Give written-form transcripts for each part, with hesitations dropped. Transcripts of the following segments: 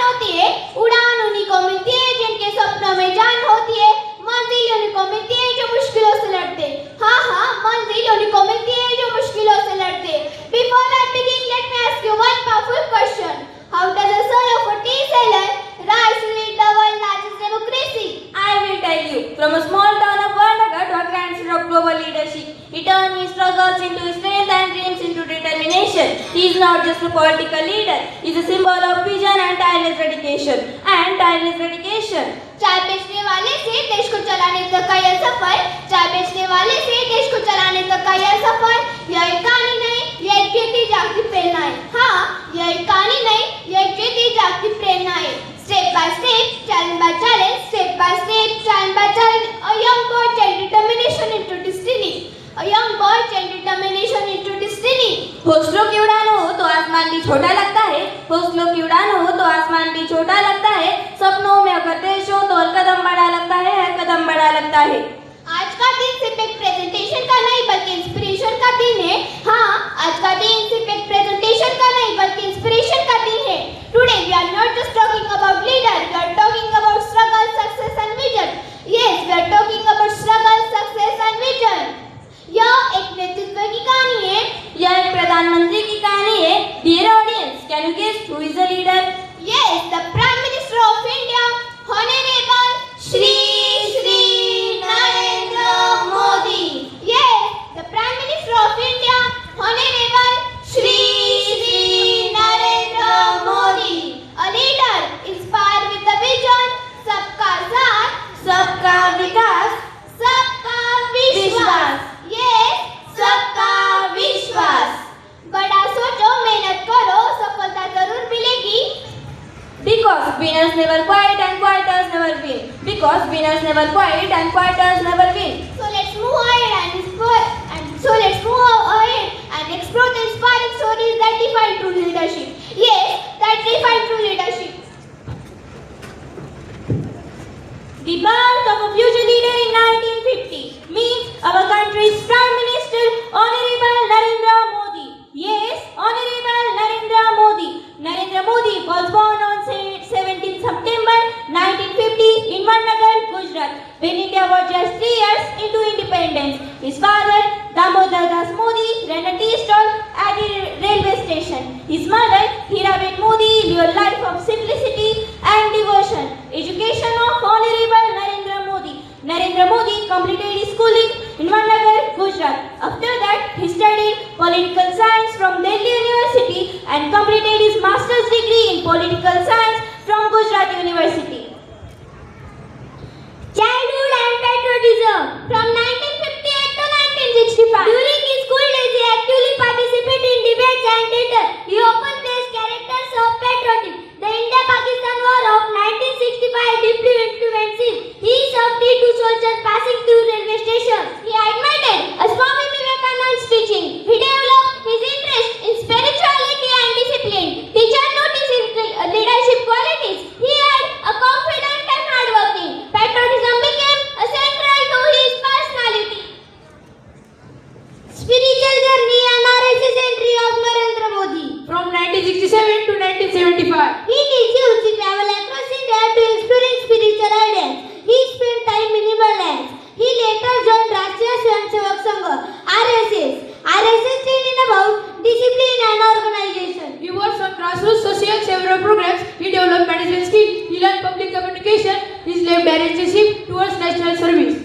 होती है, उड़ान उन्हीं को मिलती है जिनके सपनों में जान होती है, मंजिल उन्हीं को मिलती है जो मुश्किलों से लड़ते। हाँ हाँ, मंजिल उन्हीं को मिलती है जो मुश्किलों से लड़ते। Before I begin, let me ask you one powerful question. How does the soul of a tea seller rise to lead the world's largest democracy? I will tell you. From a small town of Varnagar to a grand city of global leadership, he turned his struggles into strength and dreams into determination. He is not just a political leader. He is a symbol of vision and tireless dedication. चाय बेचने वाले से देश को चलाने तक का यह सफर, चाय बेचने वाले से देश को चलाने तक का यह सफर, यह एक कहानी नहीं, यह एक जीती जागती प्रेरणा है। हाँ, यह एक कहानी नहीं, यह एक जीती जागती प्रेरणा है। Step by step, challenge by challenge, step by step, challenge by challenge, a young boy changed determination into destiny. A young boy changed determination into destiny. हौसलों की उड़ान हो तो आसमान भी छोटा लगता है, हौसलों की उड़ान हो तो आसमान भी छोटा लगता है, सपनों में अगर देश हो तो हर कदम बड़ा लगता है, हर कदम बड़ा लगता है। आज का दिन सिर्फ एक प्रेजेंटेशन का नहीं बल्कि इंस्पिरेशन का दिन है। हाँ, आज का दिन सिर्फ एक प्रेजेंटेशन का नहीं बल्कि इंस्पिरेशन का दिन है। Today we are not just talking about leader, we are talking about struggle, success and vision. Yes, we are talking about struggle, success and vision. यह एक नेतृत्व की कहानी है, यह एक प्रधानमंत्री की कहानी है। Dear audience, can you guess who is the leader? Yes, the Prime Minister of India, Honorable Shri Narendra Modi. Yes, the Prime Minister of India, Honorable Shri Narendra Modi. A leader inspired with the vision, सबका साथ, सबका विकास, सबका विश्वास। Yes, सबका विश्वास। बड़ा सोचो, मेहनत करो, सफलता जरूर मिलेगी। Because winners never quit and quitters never win. Because winners never quit and quitters never win. So let's move ahead and explore the inspiring stories that define true leadership. Yes, that define true leadership. The birth of a future leader in 1950 means our country's Prime Minister, Honorable Narendra Modi. Yes, Honorable Narendra Modi. Narendra Modi was born on 17 September 1950 in Varnagar, Gujarat, when India was just 3 years into independence. His father, Damodar Das Modi, ran a tea stall at the railway station. His mother, Hiraben Modi, lived a life of simplicity and devotion. Education of Honorable Narendra Modi. Narendra Modi completed his schooling in Varnagar, Gujarat. After that, he studied political science from Delhi University and completed his master's degree in political science from Gujarat University. Childhood and patriotism. From 1958 to 1965. During his school days, he actively participated in debates and theatre. He often placed characters of patriotism. The India-Pakistan War of 1965 deeply influenced him. He served tea to soldiers passing through railway stations. He admired Swami Vivekananda's teaching. He developed his interest in spirituality and discipline. Teachers noticed his leadership qualities. He had a confident and hardworking. Patriotism became a central to his personality. Spiritual journey and RSS entry of Narendra Modi. From 1967 to 1975. He used to travel across India to exploring spiritual ideas. He spent time in Himalayas. He later joined Rashtriya Swayamsevak Sangh, RSS. RSS trained about discipline and organization. He works on grassroots social several programs. He developed management skills. He learned public communication. He left directorship towards national service.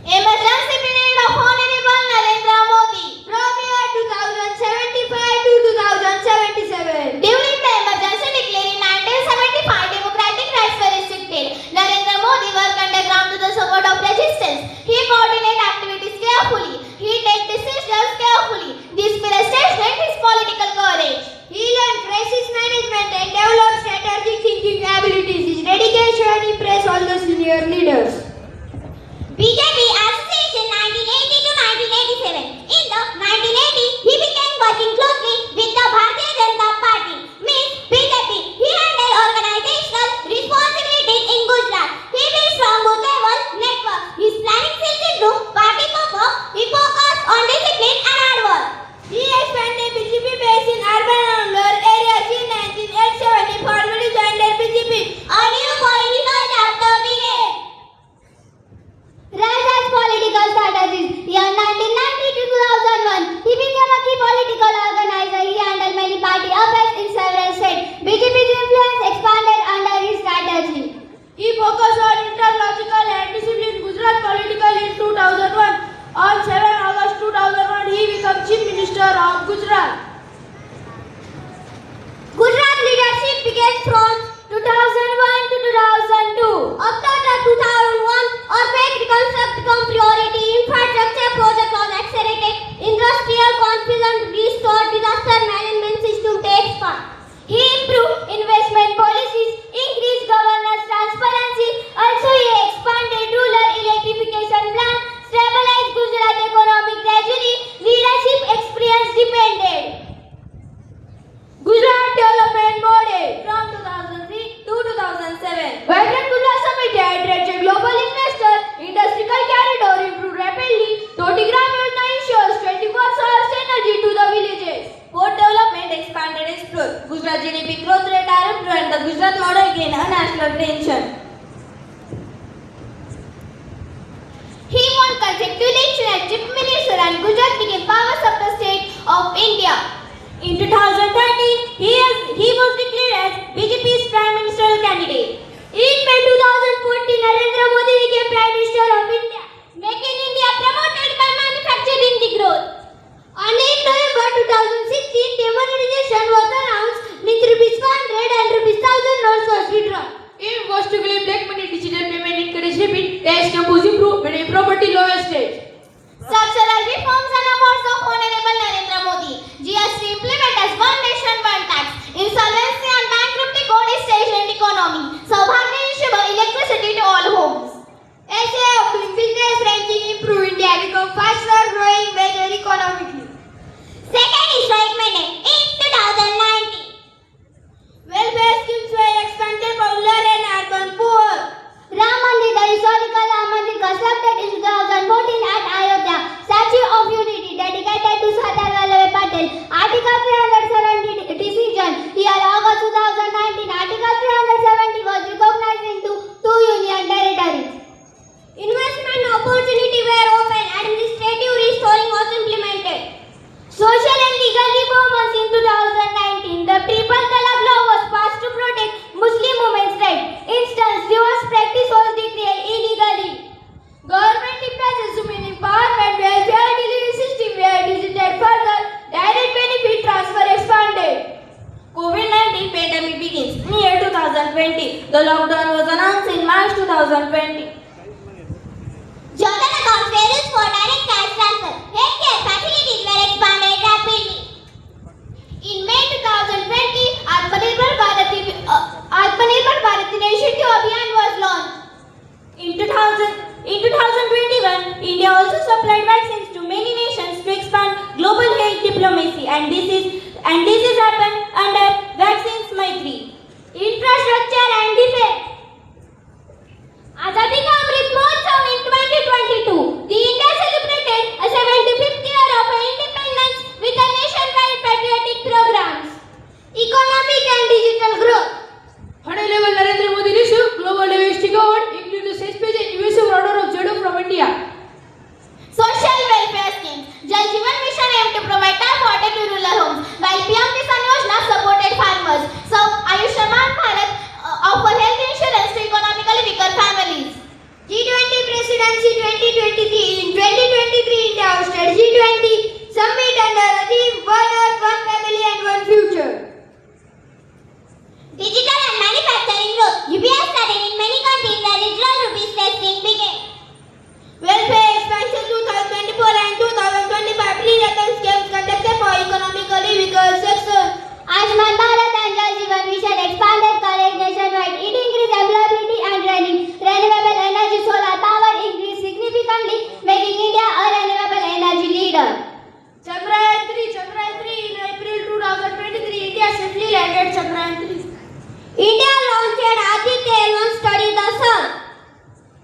Emergency period of Honorable Narendra Modi from year 2075 to 2077. During the emergency declared in 1975, democratic rights were restricted. Narendra Modi worked underground to the support of resistance. He coordinated activities carefully. He took decisions carefully. This illustrates his political courage. He learned crisis management and developed strategic thinking abilities. His dedication impressed all the senior leaders. become priority. Infrastructure project was accelerated. Industrial confidence restored. Disaster management system takes part. He improved investment policies, increased governance transparency. Also, he expanded rural electrification plan, stabilized Gujarat economy gradually. Leadership experience depended. Gujarat Development Model. From 2003 to 2007. Vibrant Gujarat Summit attracted global investors. Industrial corridor improved rapidly. 20 Gram Yojana ensures 24 hours energy to the villages. Port development expanded its growth. Gujarat GDP growth rate are improved and the Gujarat model gained a national attention. He won consecutive election as Chief Minister and Gujarat became powers of the state of India. In 2013, he was declared as BJP's Prime Ministerial candidate. In May 2014, Narendra Modi became Prime Minister of India. Make in India promoted by manufacturing the growth. On 8 November 2016, demonetization was announced with rupees 100 and rupees 1000 notes was withdrawn. Aim was to claim black money digital payment encourage repeat. Tax was improved when property law estate. Structural reforms and awards of Honorable Narendra Modi. GST implement as one nation, one tax. Insolvency and bankruptcy code is stationed economy. Saubhagya Yeshua electricity to all homes. SA opening business ranking improve India become faster growing major economically. Second strike mandate in 2019. Welfare schemes were expanded for rural and urban poor. Ram Mandir, the historical Ram Mandir constructed in 2014 at Ayodhya. Statue of Unity dedicated to Sardar Vallabhbhai Patel. Article 370 decision. Here August 2019, Article 370 was recognized into two union territories. Investment opportunity were open. Administrative restoring was implemented. Social and legal reforms in 2019. The Triple Talaq law was passed to protect Muslim women's rights. Instance, divorce practice was declared illegally. Government emphasizes women empowerment. Welfare delivery system were digitized further. Direct benefit transfer expanded. COVID-19 pandemic begins in year 2020. The lockdown was announced in March 2020. Journal accounts were used for direct cash transfer. Healthcare facilities were expanded rapidly. In May 2020, Atmanirbhar Bharat Initiative Abhiyan was launched. In 2021, India also supplied vaccines to many nations to expand global health diplomacy, and this is happened under Vaccines Maitri. Infrastructure and defense. Azadi Ka Amrit Mahotsav in 2022. The India celebrated a 75th year of independence with a nationwide patriotic programs. Economic and digital growth. Honorable Narendra Modi received Global Domestic Award, including the Space and Invasive Order of Judo from India. Social welfare schemes. Jal Jeevan Mission aimed to provide tap water to rural homes, while PM Kisan Yojana supported farmers. So Ayushman Bharat offer health insurance to economically weaker families. G20 Presidency 2023. In 2023, India hosted G20 Summit under a theme One Earth, One Family and One Future. Digital and manufacturing growth. UPI started in many countries where digital rupees testing began. Welfare expansion 2024 and 2025 pre-return schemes conducted for economically weaker sections. Ayushman Bharat and Jal Jeevan Mission expanded coverage nationwide. It increased availability and training. Renewable energy solar power increased significantly, making India a renewable energy leader. Chandrayaan 3 in April 2023, India safely landed Chandrayaan 3. India launched Aditya L1 study the sun.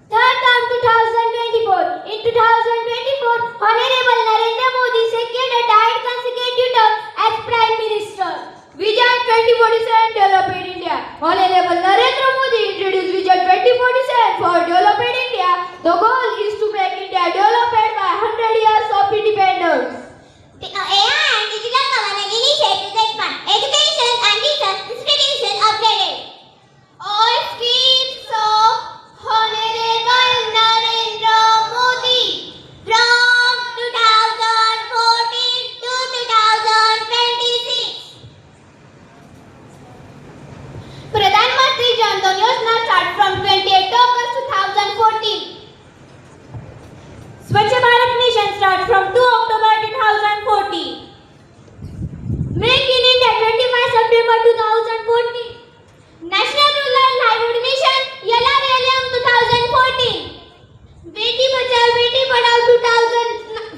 Third term 2024. In 2024, Honorable Narendra Modi secured a third consecutive term as Prime Minister. Vision 2047 Developing India. Honorable Narendra Modi introduced Vision 2047 for Developing India. The goal is to make India developed by 100 years of independence. AI and digital government initiatives expand. Education and research institutions upgraded. All schemes of Honorable Narendra Modi from 2014 to 2026. Pradhan Mantri Jan Dhan Yojana started from 28 August 2014. 2014. National Rural Livelihood Mission LRLM 2014. Beti Bachao Beti Padhao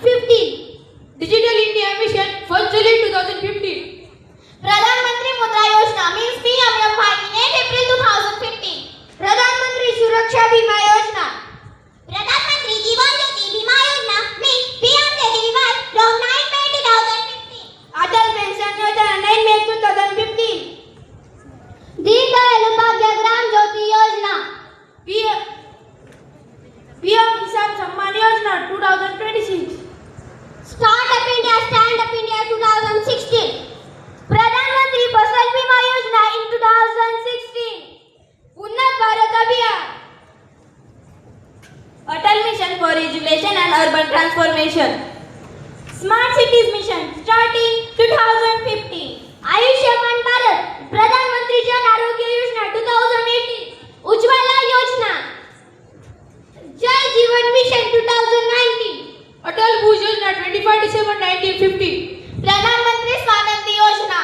2015. Digital India Mission 1st July 2015. Pradhan Mantri Mudra Yojana means PMMY in 8 April 2015. Pradhan Mantri Suraksha Bima Yojana. Pradhan Mantri Jeevan Jyoti Bima Yojana means PMJJBY from 9 May 2015. Atal Pension Yojana 9 May 2015. Deen Dayal Upadhyaya Gram Jyoti Yojana. PM Kisan Samman Yojana 2026. Startup India Stand Up India 2016. Pradhan Mantri Fasal Bima Yojana in 2016. Unnat Bharat Abhiyan. Atal Mission for Education and Urban Transformation. Smart Cities Mission starting 2015. Ayushman Bharat, Pradhan Mantri Jan Arogya Yojana 2018, Ujjwala Yojana, Jal Jeevan Mission 2019, Atal Bhuj Yojana 25 December 1950. Pradhan Mantri Swanandhi Yojana,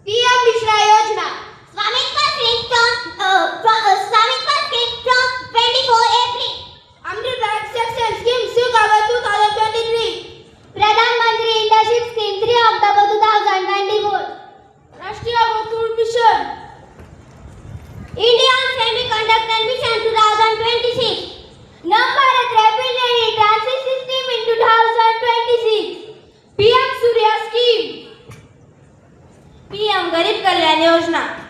PM Mishra Yojana, Swamitva scheme from 24 April, Amrit Access Scheme 6 August 2023. Pradhan Mantri Internship Scheme 3 October 2024, Rashtriya Gokul Mission. Indian Semiconductor Mission 2026, Navbharat Rapid Lady Transit System in 2026, PM Surya Scheme. PM Garib Kalyan Yojana.